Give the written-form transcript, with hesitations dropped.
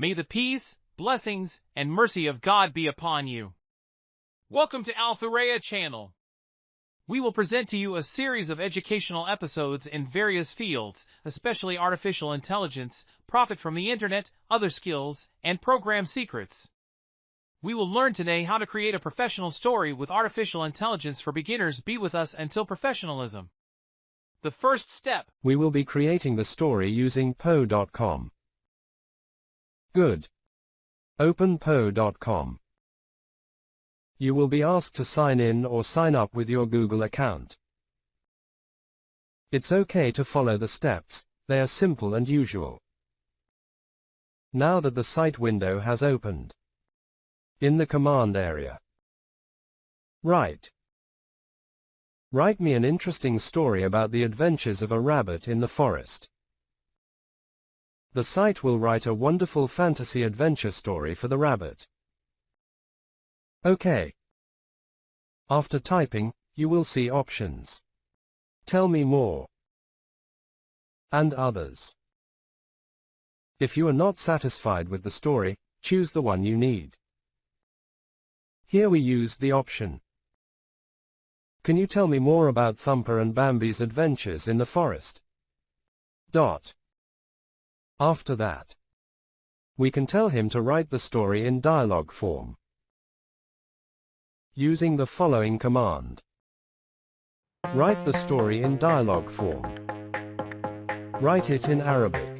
May the peace, blessings, and mercy of God be upon you. Welcome to Al-Thuraya channel. We will present to you a series of educational episodes in various fields, especially artificial intelligence, profit from the internet, other skills, and program secrets. We will learn today how to create a professional story with artificial intelligence for beginners. Be with us until professionalism. The first step. We will be creating the story using po.com. Good. Open po.com. You will be asked to sign in or sign up with your Google account. It's okay to follow the steps, they are simple and usual. Now that the site window has opened. In the command area. Write me an interesting story about the adventures of a rabbit in the forest. The site will write a wonderful fantasy adventure story for the rabbit. OK. After typing, you will see options. Tell me more. And others. If you are not satisfied with the story, choose the one you need. Here we use the option. Can you tell me more about Thumper and Bambi's adventures in the forest? After that, we can tell him to write the story in dialogue form. Using the following command. Write the story in dialogue form. Write it in Arabic.